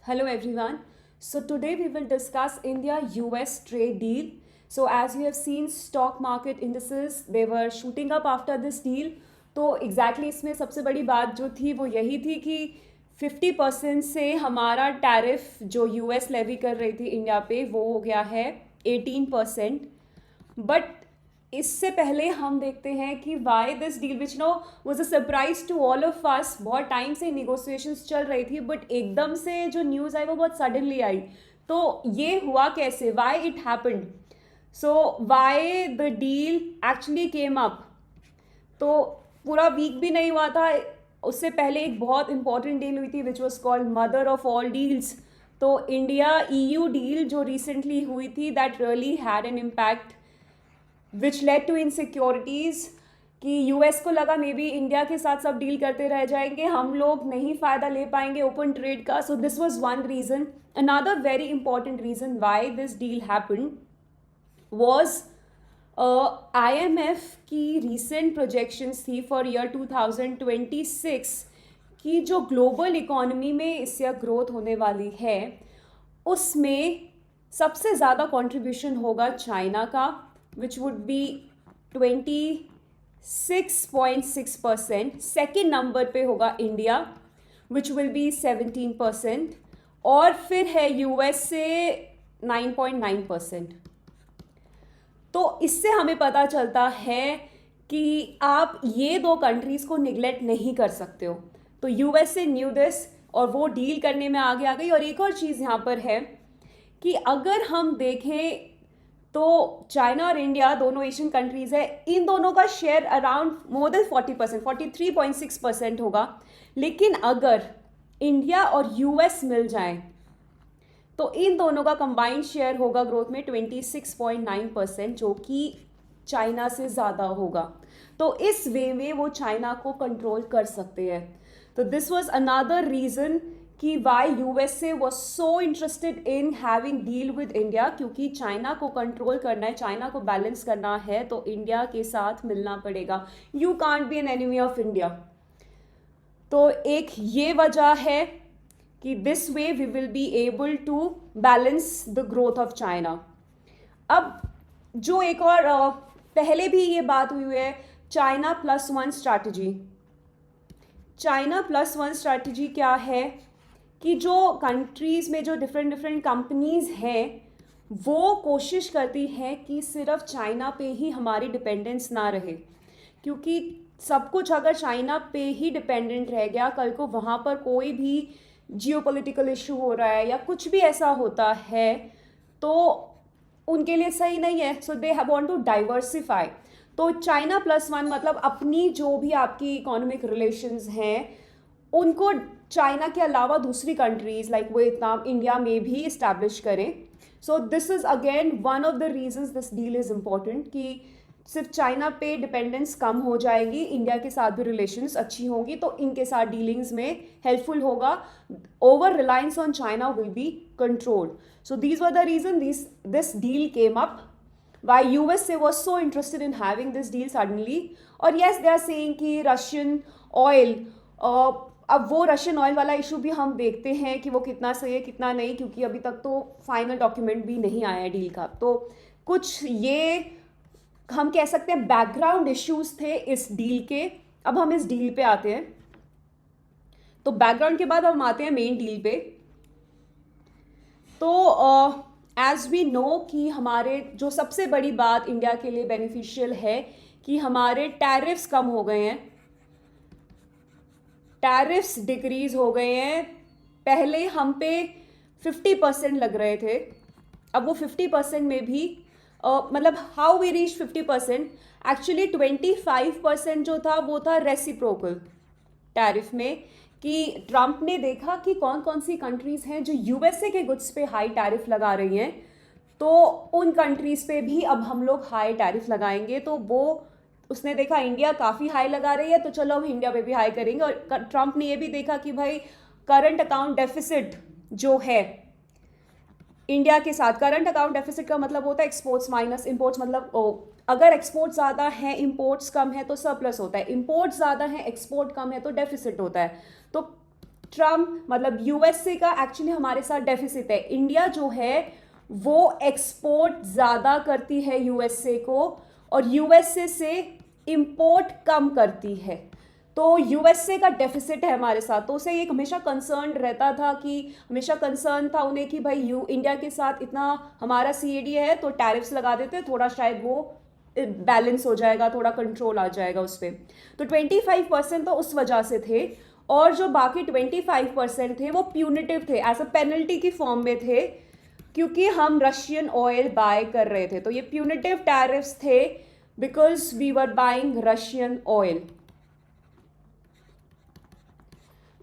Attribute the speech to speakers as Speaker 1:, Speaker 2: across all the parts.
Speaker 1: Hello everyone. So today we will discuss India US trade deal. So as we have seen stock market indices they were shooting up after this deal. तो exactly इसमें सबसे बड़ी बात जो थी वो यही थी कि 50% से हमारा टैरिफ जो यूएस लेवी कर रही थी इंडिया पे वो हो गया है 18%. बट इससे पहले हम देखते हैं कि why this deal which no was a surprise to all of us. बहुत टाइम से नेगोशिएशंस चल रही थी बट एकदम से जो न्यूज़ आई वो बहुत सडनली आई. तो ये हुआ कैसे, why it happened, so why the deal actually came up. तो पूरा वीक भी नहीं हुआ था उससे पहले एक बहुत इंपॉर्टेंट डील हुई थी which was called mother of all deals. तो इंडिया ईयू डील जो रिसेंटली हुई थी that really had an impact which led to insecurities कि यूएस को लगा मे बी इंडिया के साथ सब डील करते रह जाएंगे, हम लोग नहीं फ़ायदा ले पाएंगे ओपन ट्रेड का. So this was one reason. Another very important reason why this deal happen was IMF की रीसेंट प्रोजेक्शंस थी फॉर ईयर 2026 की जो ग्लोबल इकोनॉमी में इससे ग्रोथ होने वाली है उसमें सबसे ज़्यादा कंट्रीब्यूशन होगा चाइना का which would be 26.6%. Second number पे होगा इंडिया which will be 17%. और फिर है यूएस से 9.9%. तो इससे हमें पता चलता है कि आप ये दो कंट्रीज़ को निगलेक्ट नहीं कर सकते हो. तो यूएस से न्यू दिस और वो डील करने में आगे आ गई. और एक और चीज़ यहाँ पर है कि अगर हम देखें तो चाइना और इंडिया दोनों एशियन कंट्रीज़ है, इन दोनों का शेयर अराउंड मोर देन 40%, 43.6% होगा. लेकिन अगर इंडिया और यूएस मिल जाए तो इन दोनों का कंबाइंड शेयर होगा ग्रोथ में 26.9%, जो कि चाइना से ज़्यादा होगा. तो इस वे में वो चाइना को कंट्रोल कर सकते हैं. तो दिस वॉज अनदर रीज़न कि why USA was so interested in having deal with India, क्योंकि चाइना को कंट्रोल करना है, चाइना को बैलेंस करना है तो इंडिया के साथ मिलना पड़ेगा. You can't be an enemy of India. तो एक ये वजह है कि this way we will be able to balance the growth of China. अब जो एक और पहले भी ये बात हुई है, China plus one strategy. China plus one strategy क्या है कि जो कंट्रीज़ में जो डिफरेंट कंपनीज़ हैं वो कोशिश करती हैं कि सिर्फ चाइना पे ही हमारी डिपेंडेंस ना रहे, क्योंकि सब कुछ अगर चाइना पे ही डिपेंडेंट रह गया, कल को वहाँ पर कोई भी जियोपॉलिटिकल इशू हो रहा है या कुछ भी ऐसा होता है तो उनके लिए सही नहीं है. सो दे वांट टू डाइवर्सिफाई. तो चाइना प्लस वन मतलब अपनी जो भी आपकी इकोनॉमिक रिलेशंस हैं उनको चाइना के अलावा दूसरी कंट्रीज़ लाइक वियतनाम, इंडिया में भी इस्टेब्लिश करें. So this is again one of the reasons this deal is important कि सिर्फ चाइना पे डिपेंडेंस कम हो जाएगी, इंडिया के साथ भी रिलेशंस अच्छी होंगी तो इनके साथ डीलिंग्स में हेल्पफुल होगा. Over reliance on China will be controlled. So these were the reason this deal came up. Why USA was so interested in having this deal suddenly. और yes they are saying कि Russian oil, अब वो Russian oil वाला issue भी हम देखते हैं कि वो कितना सही है कितना नहीं, क्योंकि अभी तक तो फाइनल डॉक्यूमेंट भी नहीं आया है डील का. तो कुछ ये हम कह सकते हैं बैकग्राउंड इश्यूज थे इस डील के. अब हम इस डील पे आते हैं. तो बैकग्राउंड के बाद हम आते हैं मेन डील पे. तो एज वी नो कि हमारे जो सबसे बड़ी बात इंडिया के लिए बेनिफिशियल है कि हमारे टैरिफ्स कम हो गए हैं, टैरिफ्स डिक्रीज हो गए हैं. पहले हम पे 50% लग रहे थे, अब वो 50% में भी मतलब हाउ वी रीच 50%, एक्चुअली 25% जो था वो था रेसिप्रोकल टैरिफ में, कि ट्रंप ने देखा कि कौन कौन सी कंट्रीज़ हैं जो यूएसए के गुड्स पे हाई टैरिफ लगा रही हैं, तो उन कंट्रीज़ पे भी अब हम लोग हाई टैरिफ लगाएंगे. तो वो उसने देखा इंडिया काफ़ी हाई लगा रही है तो चलो हम इंडिया पे भी हाई करेंगे. और ट्रंप ने ये भी देखा कि भाई करंट अकाउंट डेफिसिट जो है इंडिया के साथ, करंट अकाउंट डेफिसिट का मतलब होता है एक्सपोर्ट्स माइनस इंपोर्ट्स. मतलब अगर एक्सपोर्ट ज़्यादा है इंपोर्ट्स कम है तो सरप्लस होता है, इंपोर्ट्स ज़्यादा है एक्सपोर्ट कम है तो डेफिसिट होता है. तो ट्रम्प मतलब यूएसए का एक्चुअली हमारे साथ डेफिसिट है। इंडिया जो है वो एक्सपोर्ट ज़्यादा करती है यूएसए को और यूएसए से इंपोर्ट कम करती है, तो यूएसए का डेफिसिट है हमारे साथ। तो उसे एक हमेशा कंसर्न रहता था कि हमेशा कंसर्न था उन्हें कि भाई इंडिया के साथ इतना हमारा सीएडी है तो टैरिफ्स लगा देते, थोड़ा शायद वो बैलेंस हो जाएगा, थोड़ा कंट्रोल आ जाएगा उस पर। तो 25% तो उस वजह से थे और जो बाकी 25% थे वो प्यूनिटिव थे, एज अ पेनल्टी की फॉर्म में थे क्योंकि हम रशियन ऑयल बाय कर रहे थे। तो ये प्यूनिटिव टैरिफ्स थे because we were buying Russian oil.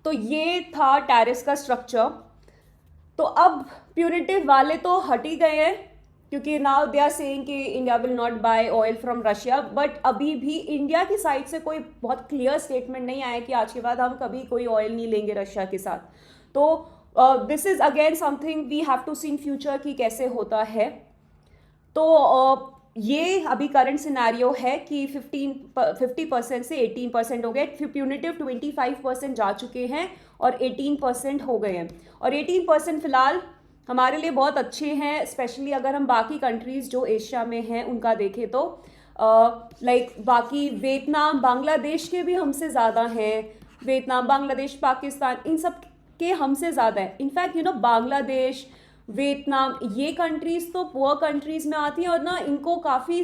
Speaker 1: तो ये था टैरिफ्स का स्ट्रक्चर। तो अब प्यूनिटिव वाले तो हट ही गए हैं क्योंकि नाउ दे आर सेइंग कि India will not buy oil from Russia, but अभी भी इंडिया की साइड से कोई बहुत क्लियर स्टेटमेंट नहीं आया कि आज के बाद हम कभी कोई ऑयल नहीं लेंगे रशिया के साथ। तो this is again something we have to see in future कि कैसे होता है। तो ये अभी करंट सिनेरियो है कि 50% से 18% हो गए, प्यूनिटिव 25% जा चुके हैं और 18% हो गए हैं। और 18% फिलहाल हमारे लिए बहुत अच्छे हैं, स्पेशली अगर हम बाकी कंट्रीज़ जो एशिया में हैं उनका देखें तो लाइक बाकी वियतनाम बांग्लादेश के भी हमसे ज़्यादा हैं। वियतनाम, बांग्लादेश, पाकिस्तान, इन सब के हमसे ज़्यादा है। इनफैक्ट बांग्लादेश, वियतनाम, ये कंट्रीज़ तो पुअर कंट्रीज़ में आती हैं और ना इनको काफ़ी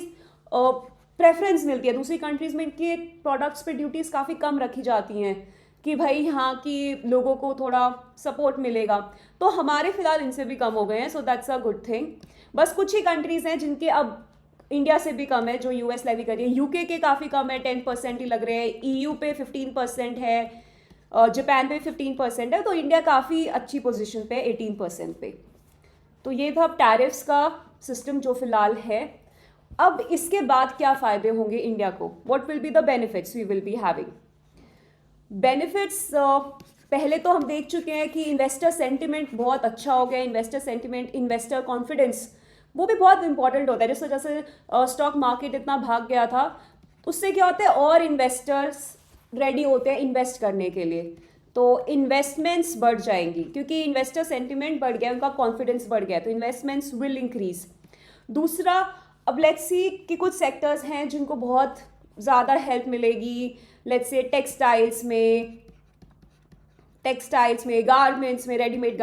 Speaker 1: प्रेफरेंस मिलती है। दूसरी कंट्रीज़ में इनके प्रोडक्ट्स पे ड्यूटीज़ काफ़ी कम रखी जाती हैं कि भाई यहाँ की लोगों को थोड़ा सपोर्ट मिलेगा। तो हमारे फिलहाल इनसे भी कम हो गए हैं, so that's a good thing. बस कुछ ही कंट्रीज़ हैं जिनके अब इंडिया से भी कम है, जो यूएस लेवी कर रही है। यूके के काफ़ी कम है, 10% ही लग रहे हैं। ईयू पे 15% है, जापान पे 15% है। तो इंडिया काफ़ी अच्छी पोजीशन पे 18% पे। तो ये था टैरिफ्स का सिस्टम जो फिलहाल है। अब इसके बाद क्या फ़ायदे होंगे इंडिया को, what will be the benefits we will be having. Benefits पहले तो हम देख चुके हैं कि इन्वेस्टर सेंटिमेंट बहुत अच्छा हो गया। इन्वेस्टर सेंटिमेंट, इन्वेस्टर कॉन्फिडेंस, वो भी बहुत इंपॉर्टेंट होता है। जिस वजह से स्टॉक मार्केट इतना भाग गया था, उससे क्या होता है और इन्वेस्टर्स रेडी होते हैं इन्वेस्ट करने के लिए। तो इन्वेस्टमेंट्स बढ़ जाएंगी क्योंकि इन्वेस्टर सेंटिमेंट बढ़ गया, उनका कॉन्फिडेंस बढ़ गया, तो इन्वेस्टमेंट्स विल इंक्रीज। दूसरा, अब लेट्स सी कि कुछ सेक्टर्स हैं जिनको बहुत ज़्यादा हेल्प मिलेगी। लेट्स से टेक्सटाइल्स में, गारमेंट्स में, रेडीमेड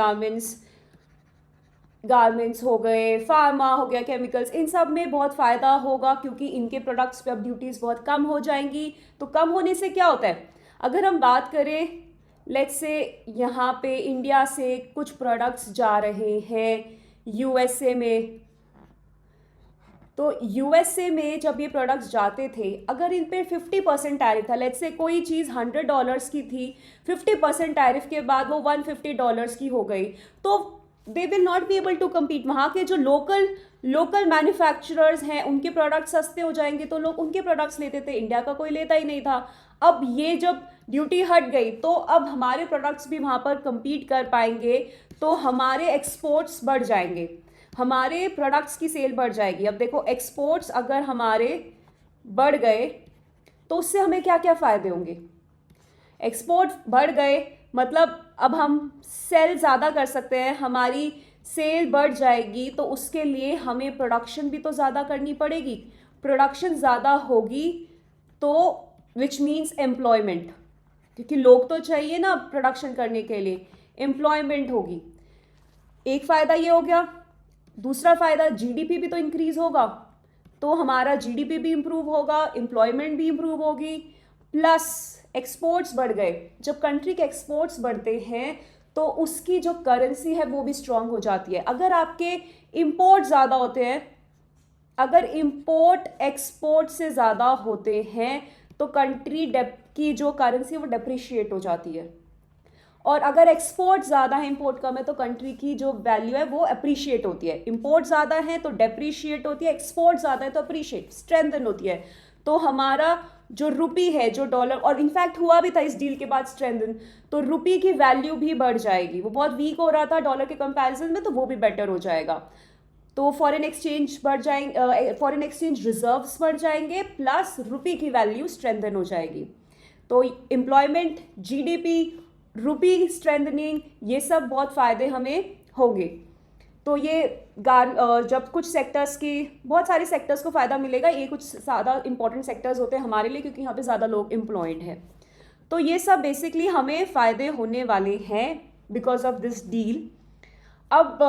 Speaker 1: गारमेंट्स हो गए, फार्मा हो गया, केमिकल्स, इन सब में बहुत फ़ायदा होगा क्योंकि इनके प्रोडक्ट्स पे अब ड्यूटीज़ बहुत कम हो जाएंगी। तो कम होने से क्या होता है, अगर हम बात करें लेट्स से यहाँ पे इंडिया से कुछ प्रोडक्ट्स जा रहे हैं यूएसए में, तो यूएसए में जब ये प्रोडक्ट्स जाते थे, अगर इन पे 50% टैरिफ था, लेट्स से कोई चीज़ $100 की थी, 50% टैरिफ के बाद वो $150 की हो गई, तो they will not be able to compete. वहाँ के जो लोकल मैन्युफैक्चरर्स हैं उनके प्रोडक्ट्स सस्ते हो जाएंगे, तो लोग उनके प्रोडक्ट्स लेते थे, इंडिया का कोई लेता ही नहीं था। अब ये जब ड्यूटी हट गई तो अब हमारे प्रोडक्ट्स भी वहाँ पर कम्पीट कर पाएंगे, तो हमारे एक्सपोर्ट्स बढ़ जाएंगे, हमारे प्रोडक्ट्स की सेल बढ़ जाएगी। अब देखो एक्सपोर्ट्स अगर हमारे बढ़ गए तो उससे हमें क्या क्या फ़ायदे होंगे। एक्सपोर्ट बढ़ गए मतलब अब हम सेल ज़्यादा कर सकते हैं, हमारी सेल बढ़ जाएगी, तो उसके लिए हमें प्रोडक्शन भी तो ज़्यादा करनी पड़ेगी। प्रोडक्शन ज़्यादा होगी तो विच मीन्स एम्प्लॉयमेंट, क्योंकि लोग तो चाहिए ना प्रोडक्शन करने के लिए, एम्प्लॉयमेंट होगी। एक फ़ायदा ये हो गया। दूसरा फ़ायदा, जीडीपी भी तो इंक्रीज़ होगा, तो हमारा जीडीपी भी इम्प्रूव होगा, एम्प्लॉयमेंट भी इम्प्रूव होगी, प्लस एक्सपोर्ट्स बढ़ गए। जब कंट्री के एक्सपोर्ट्स बढ़ते हैं तो उसकी जो करेंसी है वो भी स्ट्रांग हो जाती है। अगर आपके इम्पोर्ट ज़्यादा होते हैं, अगर इम्पोर्ट एक्सपोर्ट से ज़्यादा होते हैं तो कंट्री की जो करेंसी है वो डेप्रिशिएट हो जाती है, और अगर एक्सपोर्ट ज़्यादा है इम्पोर्ट कम है तो कंट्री की जो वैल्यू है वो अप्रिशिएट होती है। इम्पोर्ट ज़्यादा है तो डेप्रिशिएट होती है, एक्सपोर्ट ज़्यादा है तो अप्रिशिएट, स्ट्रेंथन होती है। तो हमारा जो रुपी है, जो डॉलर, और इनफैक्ट हुआ भी था इस डील के बाद स्ट्रेंथन, तो रुपी की वैल्यू भी बढ़ जाएगी। वो बहुत वीक हो रहा था डॉलर के कंपैरिजन में, तो वो भी बेटर हो जाएगा। तो फॉरेन एक्सचेंज बढ़ जाएंगे, फॉरेन एक्सचेंज रिजर्व्स बढ़ जाएंगे, प्लस रुपी की वैल्यू स्ट्रेंथन हो जाएगी। तो एम्प्लॉयमेंट, जीडीपी रुपी स्ट्रेंथनिंग, ये सब बहुत फ़ायदे हमें होंगे। तो ये जब कुछ सेक्टर्स की, बहुत सारे सेक्टर्स को फ़ायदा मिलेगा, ये कुछ ज़्यादा इंपॉर्टेंट सेक्टर्स होते हैं हमारे लिए क्योंकि यहाँ पे ज़्यादा लोग एम्प्लॉयड हैं। तो ये सब बेसिकली हमें फ़ायदे होने वाले हैं बिकॉज ऑफ दिस डील। अब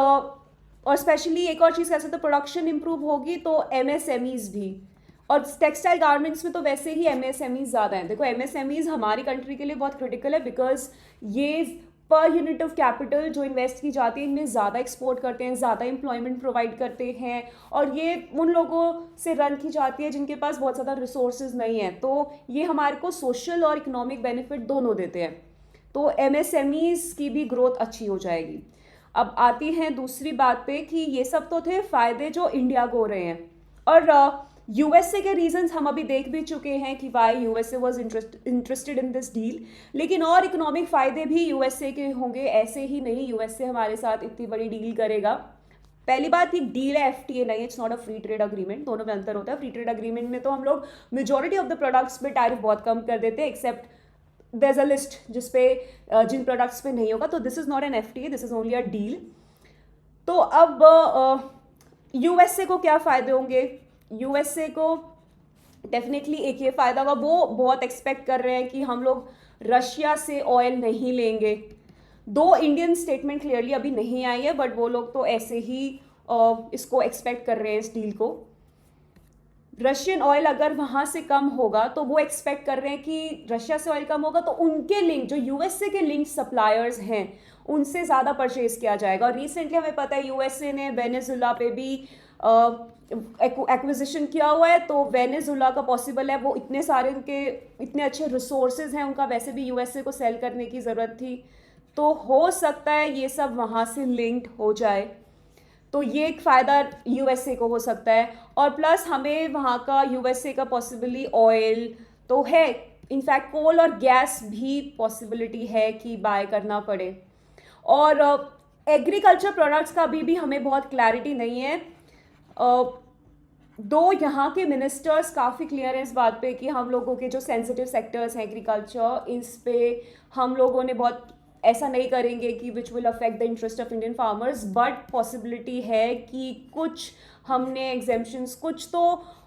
Speaker 1: और स्पेशली एक और चीज़ कैसे, तो प्रोडक्शन इंप्रूव होगी तो एमएसएमईज भी, और टेक्सटाइल गारमेंट्स में तो वैसे ही एमएसएमईज ज़्यादा हैं। देखो एमएसएमईज हमारी कंट्री के लिए बहुत क्रिटिकल है बिकॉज ये पर यूनिट ऑफ कैपिटल जो इन्वेस्ट की जाती है इनमें ज़्यादा एक्सपोर्ट करते हैं, ज़्यादा एम्प्लॉयमेंट प्रोवाइड करते हैं, और ये उन लोगों से रन की जाती है जिनके पास बहुत ज़्यादा रिसोर्सेज नहीं है। तो ये हमारे को सोशल और इकोनॉमिक बेनिफिट दोनों देते हैं। तो एमएसएमईज की भी ग्रोथ अच्छी हो जाएगी। अब आती हैं दूसरी बात पे कि ये सब तो थे फ़ायदे जो इंडिया को हो रहे हैं, और यूएसए के रीजंस हम अभी देख भी चुके हैं कि why USA was interested in this deal. लेकिन और इकोनॉमिक फ़ायदे भी यूएसए के होंगे, ऐसे ही नहीं यूएसए हमारे साथ इतनी बड़ी डील करेगा। पहली बात, ये डील है, एफटीए नहीं, it's not a free trade agreement, दोनों में अंतर होता है। फ्री ट्रेड अग्रीमेंट में तो हम लोग मेजॉरिटी ऑफ द प्रोडक्ट्स पे टैरिफ बहुत कम कर देते हैं, except there is a list जिसपे जिन प्रोडक्ट्स पे नहीं होगा। तो this is not an FTA, this is only a deal. तो अब यूएसए को क्या फ़ायदे होंगे? यूएसए को डेफिनेटली एक ये फ़ायदा होगा, वो बहुत एक्सपेक्ट कर रहे हैं कि हम लोग रशिया से ऑयल नहीं लेंगे। दो इंडियन स्टेटमेंट क्लियरली अभी नहीं आई है, बट वो लोग तो ऐसे ही इसको एक्सपेक्ट कर रहे हैं, इस डील को। रशियन ऑयल अगर वहाँ से कम होगा तो वो एक्सपेक्ट कर रहे हैं कि रशिया से ऑयल कम होगा तो उनके लिंक, जो यूएसए के लिंक सप्लायर्स हैं, उनसे ज़्यादा परचेज किया जाएगा। और रिसेंटली हमें पता है यूएसए ने वेनेजुला पे भी एक्विजिशन किया हुआ है। तो वेनेजुला का पॉसिबल है, वो इतने सारे उनके इतने अच्छे रिसोर्सेज हैं उनका, वैसे भी यूएसए को सेल करने की ज़रूरत थी। तो हो सकता है ये सब वहाँ से लिंक्ड हो जाए, तो ये एक फ़ायदा यूएसए को हो सकता है। और प्लस हमें वहाँ का यूएसए का पॉसिबली ऑयल तो है, इनफैक्ट कोल और गैस भी पॉसिबिलिटी है कि बाय करना पड़े। और एग्रीकल्चर प्रोडक्ट्स का भी हमें बहुत क्लैरिटी नहीं है। दो यहाँ के मिनिस्टर्स काफ़ी क्लियर हैं इस बात पे कि हम लोगों के जो सेंसिटिव सेक्टर्स हैं एग्रीकल्चर, इस पे हम लोगों ने बहुत ऐसा नहीं करेंगे कि which will affect the interest of Indian farmers, but possibility है कि कुछ हमने एग्जेम्पशंस कुछ तो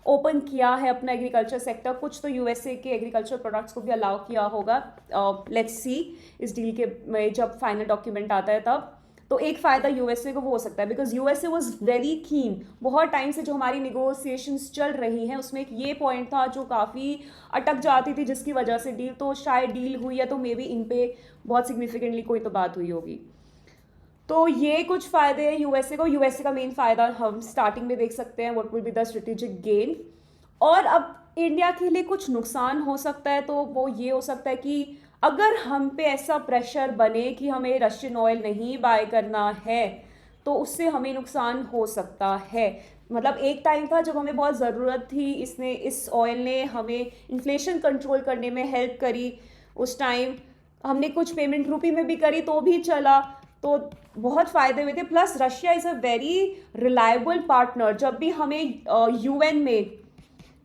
Speaker 1: ओपन किया है अपना एग्रीकल्चर सेक्टर, कुछ तो यूएसए के एग्रीकल्चर प्रोडक्ट्स को भी अलाउ किया होगा। लेट्स सी इस डील के में जब फाइनल डॉक्यूमेंट आता है तब। तो एक फ़ायदा यूएसए को वो हो सकता है because USA was very keen. बहुत टाइम से जो हमारी निगोसिएशंस चल रही हैं उसमें एक ये पॉइंट था जो काफ़ी अटक जाती थी, जिसकी वजह से डील, तो शायद डील हुई है तो मे बी इन पे बहुत सिग्निफिकेंटली कोई तो बात हुई होगी। तो ये कुछ फ़ायदे हैं यूएसए को। यूएसए का मेन फ़ायदा हम स्टार्टिंग में देख सकते हैं, what will be the strategic gain. और अब इंडिया के लिए कुछ नुकसान हो सकता है, तो वो ये हो सकता है कि अगर हम पे ऐसा प्रेशर बने कि हमें रशियन ऑयल नहीं बाय करना है तो उससे हमें नुकसान हो सकता है। मतलब एक टाइम था जब हमें बहुत ज़रूरत थी, इस ऑयल ने हमें इन्फ्लेशन कंट्रोल करने में हेल्प करी। उस टाइम हमने कुछ पेमेंट रुपी में भी करी तो भी चला, तो बहुत फ़ायदे हुए थे। Plus Russia is a very reliable partner. जब भी हमें यूएन में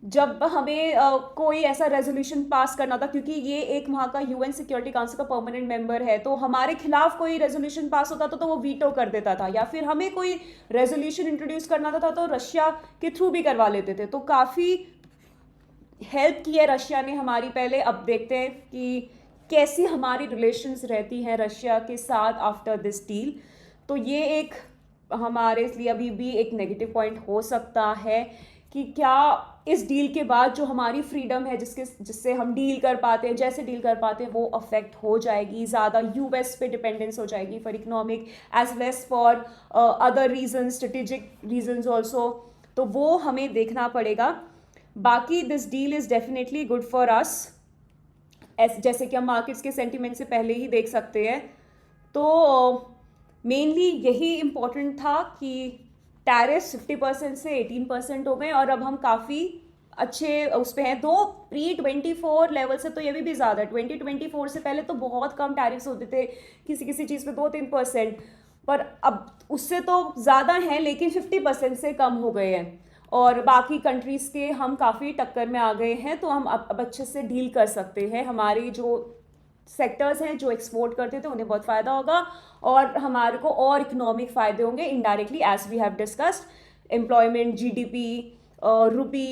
Speaker 1: जब हमें कोई ऐसा रेजोल्यूशन पास करना था, क्योंकि ये एक वहाँ का यूएन सिक्योरिटी काउंसिल का परमानेंट मेंबर है, तो हमारे खिलाफ कोई रेजोल्यूशन पास होता था तो वो वीटो कर देता था, या फिर हमें कोई रेजोल्यूशन इंट्रोड्यूस करना था तो रशिया के थ्रू भी करवा लेते थे। तो काफ़ी हेल्प की है रशिया ने हमारी पहले। अब देखते हैं कि कैसी हमारी रिलेशंस रहती हैं रशिया के साथ आफ्टर दिस डील। तो ये एक हमारे लिए अभी भी एक नेगेटिव पॉइंट हो सकता है कि क्या इस डील के बाद जो हमारी फ्रीडम है जिससे हम डील कर पाते हैं, जैसे डील कर पाते हैं, वो अफेक्ट हो जाएगी, ज़्यादा यूएस पे डिपेंडेंस हो जाएगी for economic as well as for other reason, strategic reasons also. तो वो हमें देखना पड़ेगा। बाकी this deal is definitely good for us, जैसे कि हम मार्केट्स के सेंटीमेंट से पहले ही देख सकते हैं। तो मेनली यही इम्पोर्टेंट था कि टैरिफ्स 50% से 18% हो गए और अब हम काफ़ी अच्छे उस पर हैं। दो प्री 24 लेवल से तो ये भी ज़्यादा है। 2024 से पहले तो बहुत कम टैरिफ्स होते थे किसी किसी चीज़ पे, 2-3%, पर अब उससे तो ज़्यादा हैं, लेकिन 50% से कम हो गए हैं। और बाकी कंट्रीज़ के हम काफ़ी टक्कर में आ गए हैं, तो हम अब अच्छे से डील कर सकते हैं। हमारी जो सेक्टर्स हैं जो एक्सपोर्ट करते थे उन्हें बहुत फ़ायदा होगा, और हमारे को और इकोनॉमिक फ़ायदे होंगे indirectly as we have discussed, employment, GDP, rupee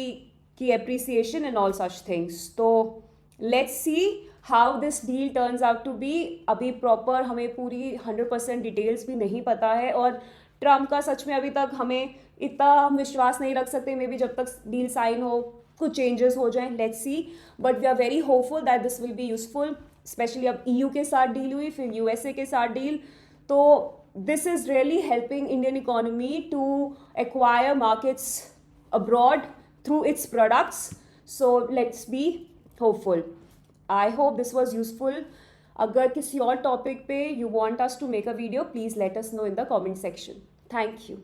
Speaker 1: की appreciation and all such things. तो let's see how this deal turns out to be. अभी प्रॉपर हमें पूरी 100% डिटेल्स भी नहीं पता है, और ट्रम्प का सच में अभी तक हमें इतना हम विश्वास नहीं रख सकते. मे बी जब तक डील साइन हो कुछ चेंजेस हो जाएं, let's see. But we are very hopeful that this will be useful. Especially अब EU के साथ डील हुई, फिर USA के साथ डील, तो this is really helping Indian economy to acquire markets abroad through its products. So let's be hopeful. I hope this was useful. अगर किसी और टॉपिक पे you want us to make a video, please let us know in the comment section. Thank you.